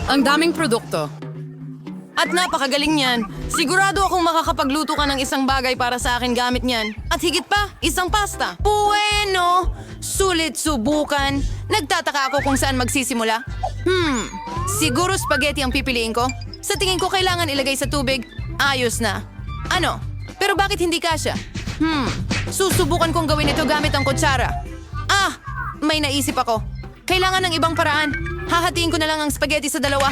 Ang daming produkto. At napakagaling niyan. Sigurado akong makakapagluto ka ng isang bagay para sa akin gamit niyan. At higit pa, isang pasta. Bueno! Sulit subukan. Nagtataka ako kung saan magsisimula. Siguro spaghetti ang pipiliin ko. Sa tingin ko kailangan ilagay sa tubig. Ayos na. Ano? Pero bakit hindi kasya? Susubukan kong gawin ito gamit ang kutsara. May naisip ako. Kailangan ng ibang paraan. Hahatiin ko na lang ang spaghetti sa dalawa.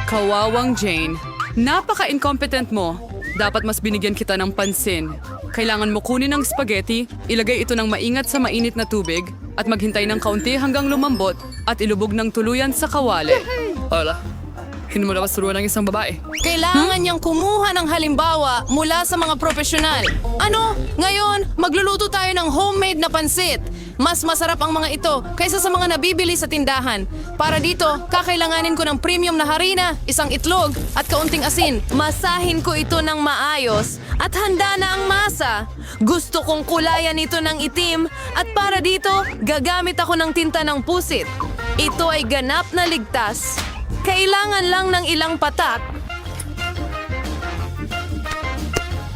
Kawawang Jane, napaka-incompetent mo. Dapat mas binigyan kita ng pansin. Kailangan mo kunin ang spaghetti, ilagay ito ng maingat sa mainit na tubig, at maghintay ng kaunti hanggang lumambot at ilubog ng tuluyan sa kawali. Hola, hindi mo na masuruan ng isang babae. Kailangan niyang kumuha ng halimbawa mula sa mga profesional. Ano? Ngayon, magluluto tayo ng homemade na pansit. Mas masarap ang mga ito kaysa sa mga nabibili sa tindahan. Para dito, kakailanganin ko ng premium na harina, isang itlog, at kaunting asin. Masahin ko ito ng maayos at handa na ang masa. Gusto kong kulayan ito ng itim at para dito, gagamit ako ng tinta ng pusit. Ito ay ganap na ligtas. Kailangan lang ng ilang patak.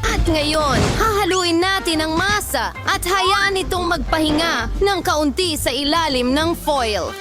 At ngayon, hahaluin natin ang masa at hayaan itong magpahinga ng kaunti sa ilalim ng foil.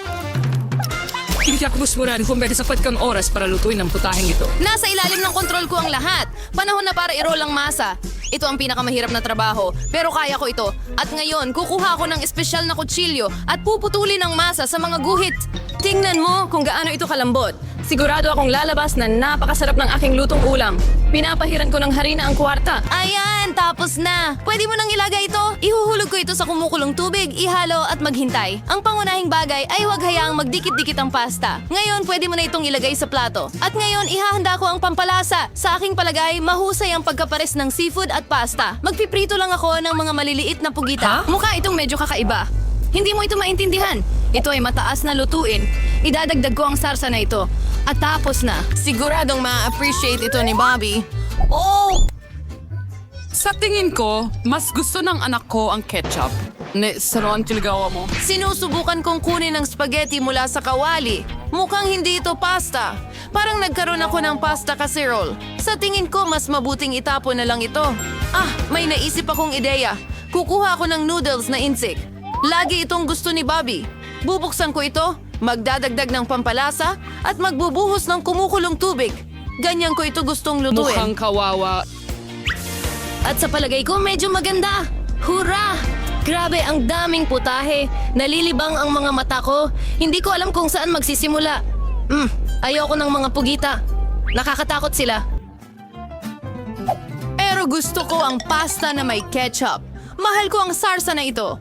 Hindi ako musmurahan kung may sapat kang oras para lutuin ang putaheng ito. Nasa ilalim ng kontrol ko ang lahat. Panahon na para i-roll ang masa. Ito ang pinakamahirap na trabaho, pero kaya ko ito. At ngayon, kukuha ako ng espesyal na kutsilyo at puputulin ang masa sa mga guhit. Tingnan mo kung gaano ito kalambot. Sigurado akong lalabas na napakasarap ng aking lutong ulam. Pinapahiran ko ng harina ang kwarta. Ayan, tapos na. Pwede mo nang ilagay ito. Ihuhulog ko ito sa kumukulong tubig, ihalo at maghintay. Ang pangunahing bagay ay huwag hayaang magdikit-dikit ang pasta. Ngayon, pwede mo na itong ilagay sa plato. At ngayon, ihahanda ko ang pampalasa. Sa aking palagay, mahusay ang pagkapares ng seafood at pasta. Magpiprito lang ako ng mga maliliit na pugita. Mukha itong medyo kakaiba. Hindi mo ito maintindihan. Ito ay mataas na lutuin. Idadagdag ko ang sarsa na ito. At tapos na. Siguradong ma-appreciate ito ni Bobby. Oh! Sa tingin ko, mas gusto ng anak ko ang ketchup. Saroan tilgawa mo. Sinusubukan kong kunin ang spaghetti mula sa kawali. Mukhang hindi ito pasta. Parang nagkaroon ako ng pasta casserole. Sa tingin ko, mas mabuting itapon na lang ito. May naisip akong ideya. Kukuha ako ng noodles na insik. Lagi itong gusto ni Bobby. Bubuksan ko ito, magdadagdag ng pampalasa, at magbubuhos ng kumukulong tubig. Ganyan ko ito gustong lutuin. Mukhang kawawa. At sa palagay ko, medyo maganda. Hurra! Grabe, ang daming putahe. Nalilibang ang mga mata ko. Hindi ko alam kung saan magsisimula. Ayoko ng mga pugita. Nakakatakot sila. Pero gusto ko ang pasta na may ketchup. Mahal ko ang sarsa na ito.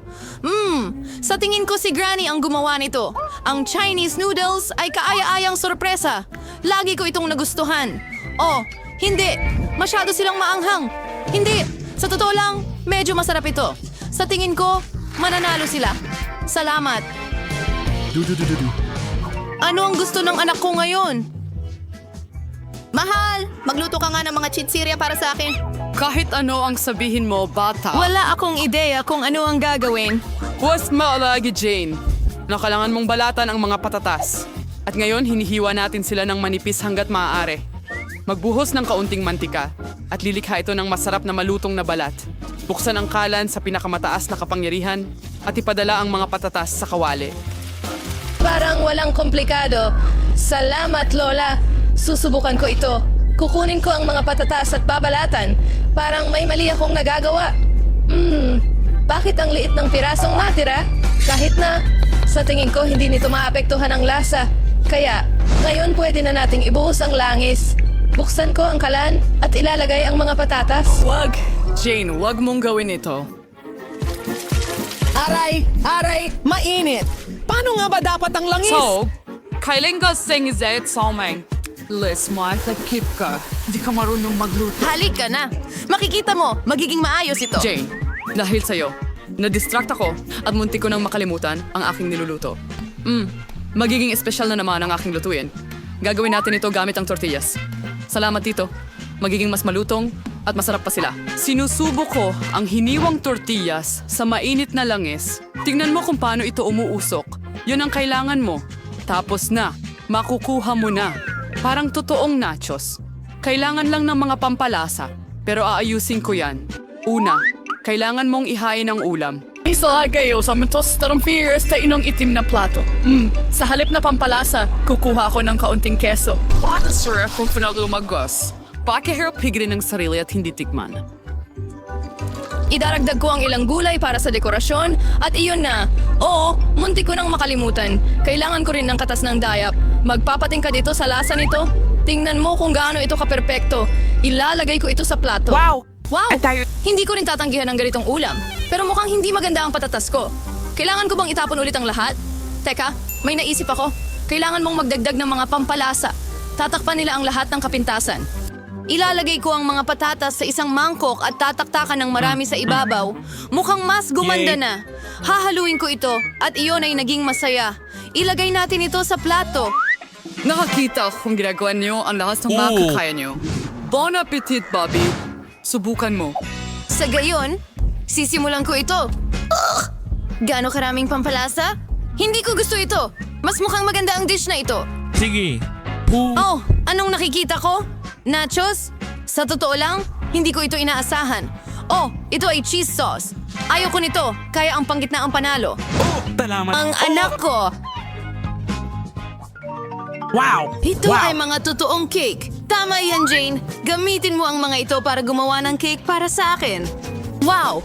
Sa tingin ko si Granny ang gumawa nito. Ang Chinese noodles ay kaaya-ayang sorpresa. Lagi ko itong nagustuhan. Oh, hindi. Masyado silang maanghang. Hindi. Sa totoo lang, medyo masarap ito. Sa tingin ko, mananalo sila. Salamat. Ano ang gusto ng anak ko ngayon? Mahal, magluto ka nga ng mga chinsirya para sa akin. Kahit ano ang sabihin mo, bata. Wala akong ideya kung ano ang gagawin. Was maalagi, Jane. Kailangan mong balatan ang mga patatas. At ngayon, hinihiwa natin sila ng manipis hanggat maaari. Magbuhos ng kaunting mantika at lilikha ito ng masarap na malutong na balat. Buksan ang kalan sa pinakamataas na kapangyarihan at ipadala ang mga patatas sa kawali. Parang walang komplikado. Salamat, Lola. Susubukan ko ito. Kukunin ko ang mga patatas at babalatan. Parang may mali akong nagagawa. Bakit ang liit ng pirasong natira? Kahit na, sa tingin ko hindi nito maapektuhan ang lasa. Kaya, ngayon pwede na nating ibuhos ang langis. Buksan ko ang kalan at ilalagay ang mga patatas. Wag! Jane, wag mong gawin ito. Aray, mainit. Paano nga ba dapat ang langis? So, kailan ka singizet sa umay? Liz, keep ka. Di ka marunong magluto. Halik ka na. Makikita mo, magiging maayos ito. Jane, dahil sa'yo, na-distract ako at muntik ko nang makalimutan ang aking niluluto. Magiging espesyal na naman ang aking lutuin. Gagawin natin ito gamit ang tortillas. Salamat dito. Magiging mas malutong at masarap pa sila. Sinusubo ko ang hiniwang tortillas sa mainit na langis. Tingnan mo kung paano ito umuusok. Yun ang kailangan mo. Tapos na. Makukuha mo na. Parang totoong nachos. Kailangan lang ng mga pampalasa. Pero aayusin ko yan. Una, kailangan mong ihain ang ulam. Isa kayo sa mentos tarampiers sa inong itim na plato. Sa halip na pampalasa, kukuha ako ng kaunting keso. What sir, kung pinagumagos. Pakihirap higrin ng sarili at hindi tikman. Idaragdag ko ang ilang gulay para sa dekorasyon at iyon na. Oo, munti ko nang makalimutan. Kailangan ko rin ng katas ng dayap. Magpapating ka dito sa lasa nito. Tingnan mo kung gaano ito kaperpekto. Ilalagay ko ito sa plato. Wow! Wow! At tayo- Hindi ko rin tatanggihan ng ganitong ulam. Pero mukhang hindi maganda ang patatas ko. Kailangan ko bang itapon ulit ang lahat? Teka, may naisip ako. Kailangan mong magdagdag ng mga pampalasa. Tatakpan nila ang lahat ng kapintasan. Ilalagay ko ang mga patatas sa isang mangkok at tataktakan ng marami sa ibabaw. Mukhang mas gumanda na. Hahaluin ko ito at iyon ay naging masaya. Ilagay natin ito sa plato. Nakakita kung ginagawa niyo ang lahat ng makakaya niyo. Bon appetit, Bobby. Subukan mo. Sa gayon, sisimulan ko ito. Ugh! Gaano karaming pampalasa? Hindi ko gusto ito. Mas mukhang maganda ang dish na ito. Sige. Oh, anong nakikita ko? Nachos? Sa totoo lang, hindi ko ito inaasahan. Oh, ito ay cheese sauce. Ayaw ko nito, kaya ang panggitna ang panalo. Salamat. Ang anak ko, Wow! ito wow. ay mga totoong cake. Tama yan, Jane. Gamitin mo ang mga ito para gumawa ng cake para sa akin. Wow!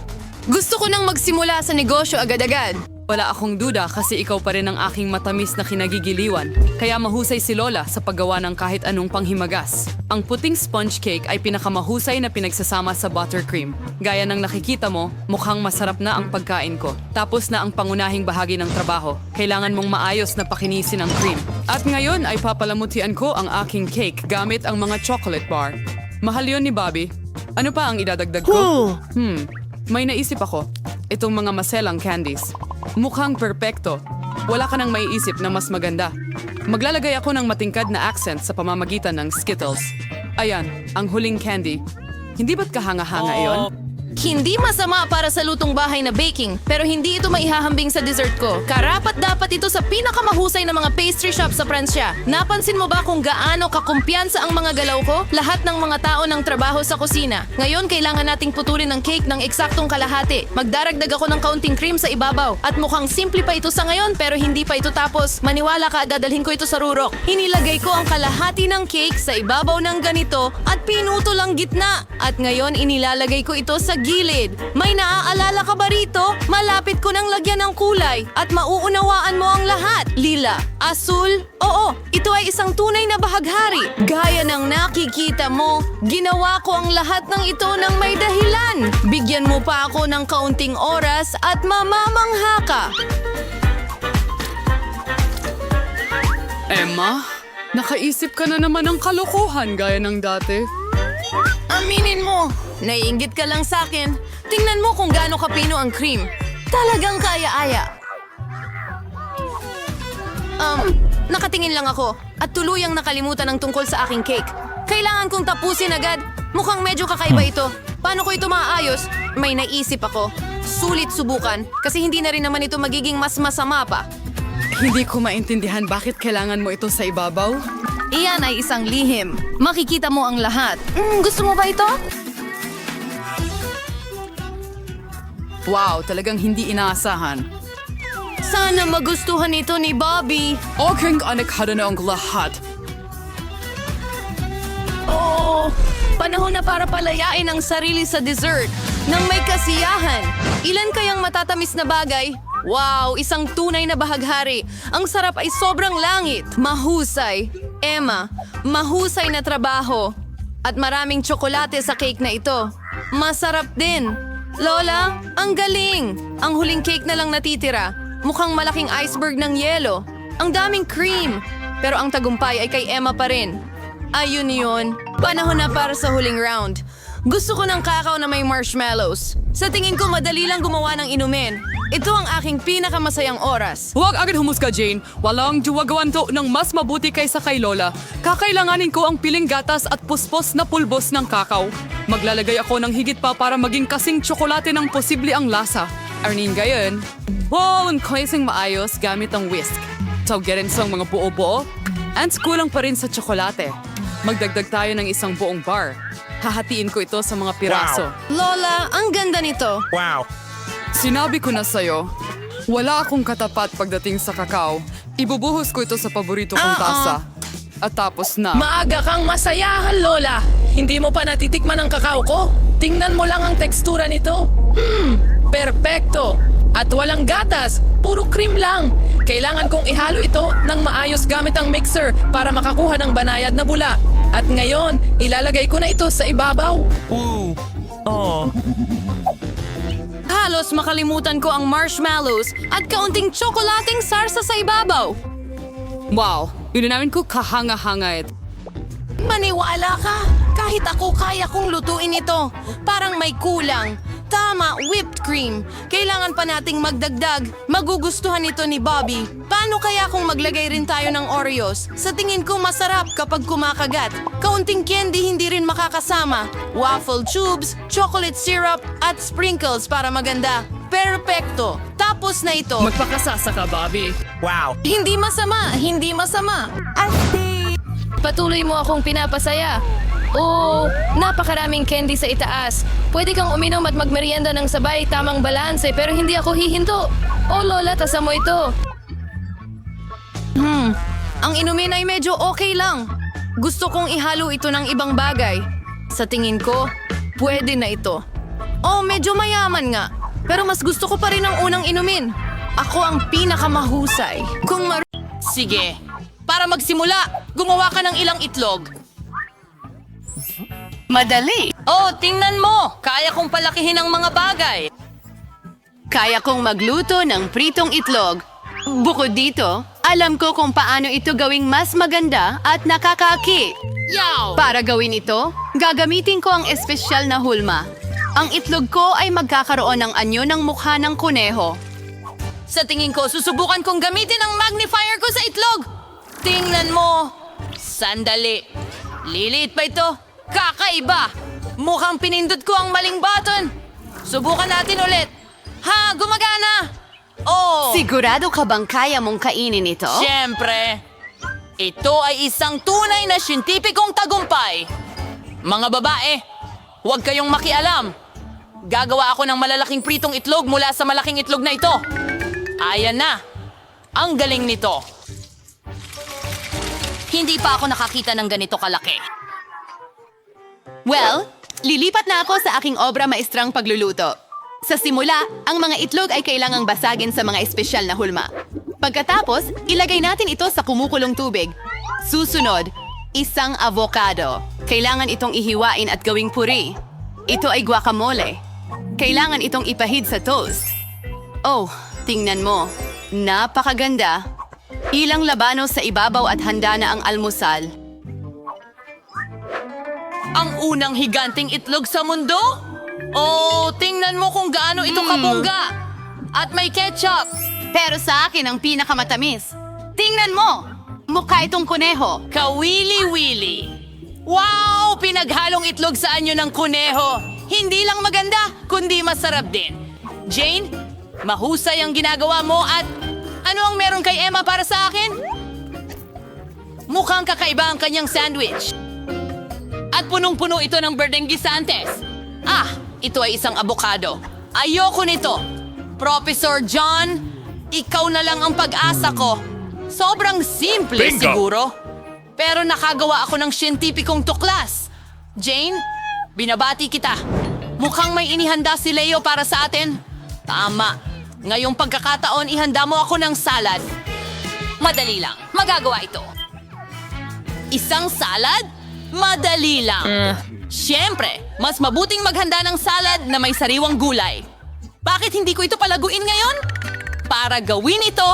Gusto ko nang magsimula sa negosyo agad-agad. Wala akong duda kasi ikaw pa rin ang aking matamis na kinagigiliwan. Kaya mahusay si Lola sa paggawa ng kahit anong panghimagas. Ang puting sponge cake ay pinakamahusay na pinagsasama sa buttercream. Gaya ng nakikita mo, mukhang masarap na ang pagkain ko. Tapos na ang pangunahing bahagi ng trabaho. Kailangan mong maayos na pakinisin ang cream. At ngayon ay papalamutian ko ang aking cake gamit ang mga chocolate bar. Mahal yun ni Bobby. Ano pa ang idadagdag ko? May naisip ako. Itong mga maselang candies. Mukhang perpekto. Wala ka nang maiisip na mas maganda. Maglalagay ako ng matingkad na accent sa pamamagitan ng Skittles. Ayan, ang huling candy. Hindi ba't kahanga-hanga iyon? Hindi masama para sa lutong bahay na baking, pero hindi ito maihahambing sa dessert ko. Karapat-dapat ito sa pinakamahusay na mga pastry shop sa Pransya. Napansin mo ba kung gaano kakumpiyansa ang mga galaw ko? Lahat ng mga tao ng trabaho sa kusina. Ngayon, kailangan nating putulin ang cake ng eksaktong kalahati. Magdaragdag ako ng kaunting cream sa ibabaw. At mukhang simple pa ito sa ngayon, pero hindi pa ito tapos. Maniwala ka, dadalhin ko ito sa rurok. Hinilagay ko ang kalahati ng cake sa ibabaw ng ganito at pinutol ang gitna. At ngayon, inilalagay ko ito sa gilid. May naaalala ka ba rito? Malapit ko nang lagyan ng kulay at mauunawaan mo ang lahat. Lila, asul, oo, ito ay isang tunay na bahaghari. Gaya ng nakikita mo, ginawa ko ang lahat ng ito ng may dahilan. Bigyan mo pa ako ng kaunting oras at mamamangha ka. Emma, nakaisip ka na naman ng kalokohan gaya ng dati. Aminin mo, naiinggit ka lang sa akin. Tingnan mo kung gaano kapino ang cream. Talagang kaya-aya. Nakatingin lang ako at tuluyang nakalimutan ang tungkol sa aking cake. Kailangan kong tapusin agad. Mukhang medyo kakaiba ito. Paano ko ito maaayos? May naisip ako. Sulit subukan kasi hindi na rin naman ito magiging mas masama pa. Hindi ko maintindihan bakit kailangan mo ito sa ibabaw. Iyan ay isang lihim. Makikita mo ang lahat. Gusto mo ba ito? Wow, talagang hindi inaasahan. Sana magustuhan ito ni Bobby. Aking anikhada na ang lahat. Oo, panahon na para palayain ang sarili sa dessert nang may kasiyahan. Ilan kayang matatamis na bagay? Wow, isang tunay na bahaghari. Ang sarap ay sobrang langit. Mahusay. Emma, mahusay na trabaho. At maraming tsokolate sa cake na ito. Masarap din. Lola, ang galing. Ang huling cake na lang natitira. Mukhang malaking iceberg ng yelo. Ang daming cream. Pero ang tagumpay ay kay Emma pa rin. Ayun yun. Panahon na para sa huling round. Gusto ko ng kakao na may marshmallows. Sa tingin ko madali lang gumawa ng inumin. Ito ang aking pinakamasayang oras. Huwag agad humusga, Jane. Walang duwagawan to ng mas mabuti kaysa kay Lola. Kakailanganin ko ang piling gatas at puspos na pulbos ng kakao. Maglalagay ako ng higit pa para maging kasing tsokolate ng posible ang lasa. Arnin gayon. Wow, ang klaseng maayos gamit ang whisk. Tawgerin sa mga buo-buo. Ants, kulang pa rin sa tsokolate. Magdagdag tayo ng isang buong bar. Hahatiin ko ito sa mga piraso. Lola, ang ganda nito. Sinabi ko na sa'yo, wala akong katapat pagdating sa kakao. Ibubuhos ko ito sa paborito kong tasa. At tapos na. Maaga kang masayahan, Lola. Hindi mo pa natitikman ang kakao ko? Tingnan mo lang ang tekstura nito. Perpekto. At walang gatas. Puro cream lang. Kailangan kong ihalo ito ng maayos gamit ang mixer para makakuha ng banayad na bula. At ngayon, ilalagay ko na ito sa ibabaw. Halos makalimutan ko ang marshmallows at kaunting tsokolating sarsa sa ibabaw. Wow, namin ko kahanga-hanga ito. Maniwala ka! Kahit ako kaya kong lutuin ito. Parang may kulang. Tama, whipped cream. Kailangan pa nating magdagdag. Magugustuhan ito ni Bobby. Paano kaya kung maglagay rin tayo ng Oreos? Sa tingin ko masarap kapag kumakagat. Kaunting candy hindi rin makakasama. Waffle tubes, chocolate syrup, at sprinkles para maganda. Perpekto! Tapos na ito. Magpakasasa ka, Bobby. Hindi masama! Hindi masama! Patuloy mo akong pinapasaya. Oh, napakaraming candy sa itaas. Pwede kang uminom at magmerienda ng sabay, tamang balanse, pero hindi ako hihinto. Oh, Lola, tasa mo ito. Ang inumin ay medyo okay lang. Gusto kong ihalo ito ng ibang bagay. Sa tingin ko, pwede na ito. Oh, medyo mayaman nga. Pero mas gusto ko pa rin ang unang inumin. Ako ang pinakamahusay. Sige. Para magsimula, gumawa ka ng ilang itlog. Madali. Oh, tingnan mo! Kaya kong palakihin ang mga bagay. Kaya kong magluto ng pritong itlog. Bukod dito, alam ko kung paano ito gawing mas maganda at nakakaaki. Yaw! Para gawin ito, gagamitin ko ang espesyal na hulma. Ang itlog ko ay magkakaroon ng anyo ng mukha ng kuneho. Sa tingin ko, susubukan kong gamitin ang magnifier ko sa itlog. Tingnan mo. Sandali. Liliit pa ito. Kakaiba. Mukhang pinindot ko ang maling button. Subukan natin ulit. Ha, gumagana. Oh, Sigurado ka bang kaya mong kainin ito? siyempre. Ito ay isang tunay na siyentipikong tagumpay. Mga babae, huwag kayong makialam. Gagawa ako ng malalaking pritong itlog mula sa malaking itlog na ito. Ayan na. Ang galing nito. Hindi pa ako nakakita ng ganito kalaki. Well, lilipat na ako sa aking obra maestrang pagluluto. Sa simula, ang mga itlog ay kailangang basagin sa mga espesyal na hulma. Pagkatapos, ilagay natin ito sa kumukulong tubig. Susunod, isang avocado. Kailangan itong ihiwain at gawing puri. Ito ay guacamole. Kailangan itong ipahid sa toast. Oh, tingnan mo. Napakaganda. Ilang labano sa ibabaw at handa na ang almusal. Ang unang higanting itlog sa mundo? Oh, tingnan mo kung gaano ito kabongga. At may ketchup. Pero sa akin ang pinakamatamis. Tingnan mo! Mukha itong kuneho. Kawili-wili. Wow! Pinaghalong itlog sa anyo ng kuneho. Hindi lang maganda, kundi masarap din. Jane, mahusay ang ginagawa mo at ano ang meron kay Emma para sa akin? Mukhang kakaiba ang kanyang sandwich. At punong-puno ito ng berdeng gisantes. Ah, ito ay isang abokado. Ayoko nito. Professor John, ikaw na lang ang pag-asa ko. Sobrang simple siguro. Pero nakagawa ako ng siyentipikong tuklas. Jane, binabati kita. Mukhang may inihanda si Leo para sa atin. Tama. Ngayong pagkakataon, ihanda mo ako ng salad. Madali lang. Magagawa ito. Isang salad? Madali lang. Siyempre, mas mabuting maghanda ng salad na may sariwang gulay. Bakit hindi ko ito palaguin ngayon? Para gawin ito,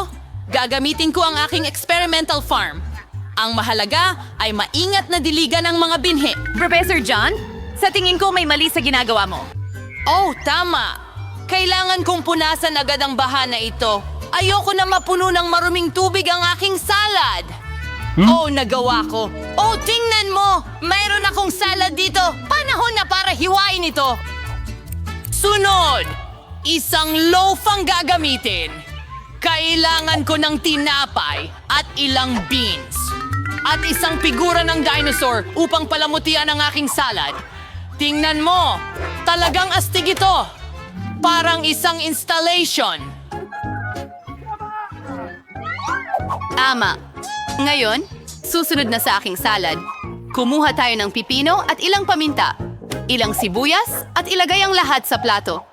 gagamitin ko ang aking experimental farm. Ang mahalaga ay maingat na diligan ng mga binhi. Professor John, sa tingin ko may mali sa ginagawa mo. Oh, tama. Kailangan kong punasan agad ang baha na ito. Ayoko na mapuno ng maruming tubig ang aking salad. Oh, nagawa ko. Oh, tingnan mo! Mayroon akong salad dito. Panahon na para hiwain ito. Sunod! Isang loaf ang gagamitin. Kailangan ko ng tinapay at ilang beans. at isang figura ng dinosaur upang palamutian ang aking salad. Tingnan mo, talagang astig ito. Parang isang installation. Ama. Ngayon, susunod na sa aking salad. Kumuha tayo ng pipino at ilang paminta, ilang sibuyas at ilagay ang lahat sa plato.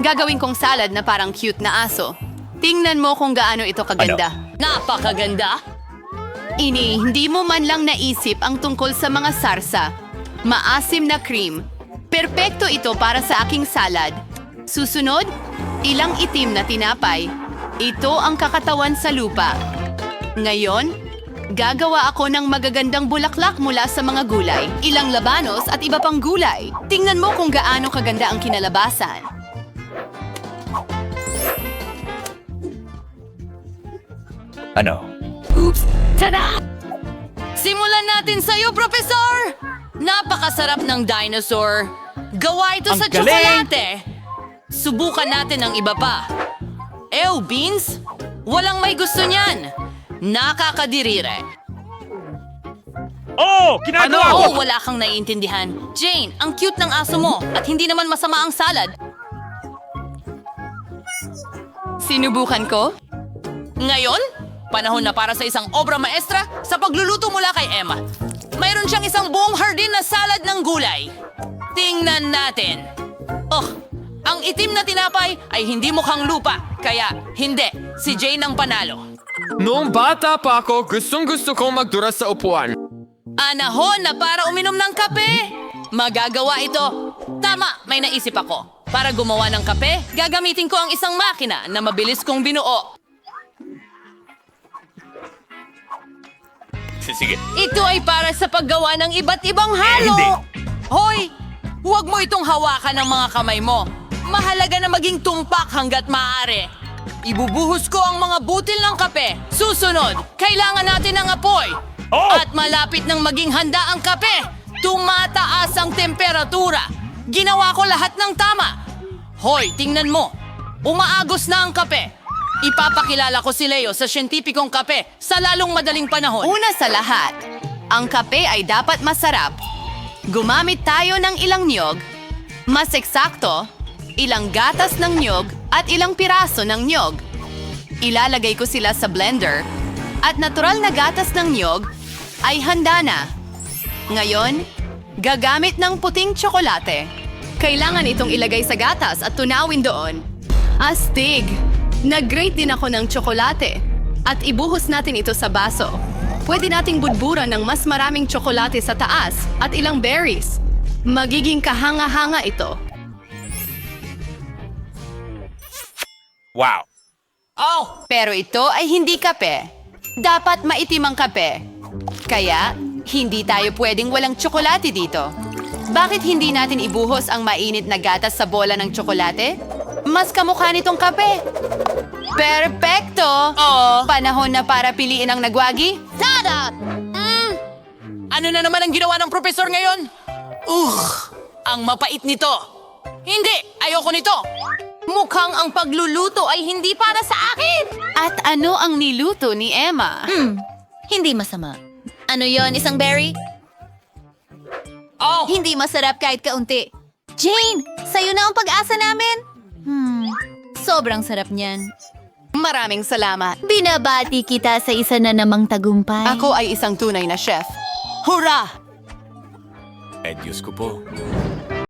Gagawin kong salad na parang cute na aso. Tingnan mo kung gaano ito kaganda. Napakaganda. Hindi mo man lang naisip ang tungkol sa mga sarsa. Maasim na cream. Perpekto ito para sa aking salad. Susunod, ilang itim na tinapay. Ito ang kakatawan sa lupa. Ngayon, gagawa ako ng magagandang bulaklak mula sa mga gulay, ilang labanos at iba pang gulay. Tingnan mo kung gaano kaganda ang kinalabasan. Simulan natin sa'yo, Professor! Napakasarap ng dinosaur. Gawa ito sa tsokolate. Subukan natin ang iba pa. Ew, Beans? Walang may gusto niyan. Nakakadirire. Ginagawa Wala kang naiintindihan. Jane, ang cute ng aso mo at hindi naman masama ang salad. Sinubukan ko? Ngayon, panahon na para sa isang obra maestra sa pagluluto mula kay Emma. Mayroon siyang isang buong hardin na salad ng gulay. Tingnan natin. Ang itim na tinapay ay hindi mukhang lupa, kaya hindi, si Jane ang panalo. Noong bata pa ako, gustong-gusto kong magdura sa upuan. Anahon na para uminom ng kape. Magagawa ito. Tama, may naisip ako. Para gumawa ng kape, gagamitin ko ang isang makina na mabilis kong binuo. Sige. Ito ay para sa paggawa ng iba't ibang halo. hindi. Hoy, huwag mo itong hawakan ng mga kamay mo. Mahalaga na maging tumpak hanggat maaari. Ibubuhos ko ang mga butil ng kape. Susunod, kailangan natin ng apoy. At malapit nang maging handa ang kape, tumataas ang temperatura. Ginawa ko lahat ng tama. Hoy, tingnan mo. Umaagos na ang kape. Ipapakilala ko si Leo sa siyentipikong kape sa lalong madaling panahon. Una sa lahat, ang kape ay dapat masarap. Gumamit tayo ng ilang niyog. Mas eksakto, ilang gatas ng niyog at ilang piraso ng niyog. Ilalagay ko sila sa blender at natural na gatas ng niyog ay handa na. Ngayon, gagamit ng puting tsokolate. Kailangan itong ilagay sa gatas at tunawin doon. Astig! Nag-grate din ako ng tsokolate at ibuhos natin ito sa baso. Pwede nating budburan ng mas maraming tsokolate sa taas at ilang berries. Magiging kahanga-hanga ito. Wow. Pero ito ay hindi kape. Dapat maitim ang kape. Kaya, hindi tayo pwedeng walang tsokolate dito. Bakit hindi natin ibuhos ang mainit na gatas sa bola ng tsokolate? Mas kamukha nitong kape. Perpekto! Panahon na para piliin ang nagwagi? Tada! Ano na naman ang ginawa ng profesor ngayon? Ang mapait nito. Hindi, ayoko nito. Mukhang ang pagluluto ay hindi para sa akin. At ano ang niluto ni Emma? Hindi masama. Ano yon, isang berry? Hindi masarap kahit kaunti. Jane, sa'yo na ang pag-asa namin. Sobrang sarap niyan. Maraming salamat. Binabati kita sa isa na namang tagumpay. Ako ay isang tunay na chef. Hurra! Diyos ko po.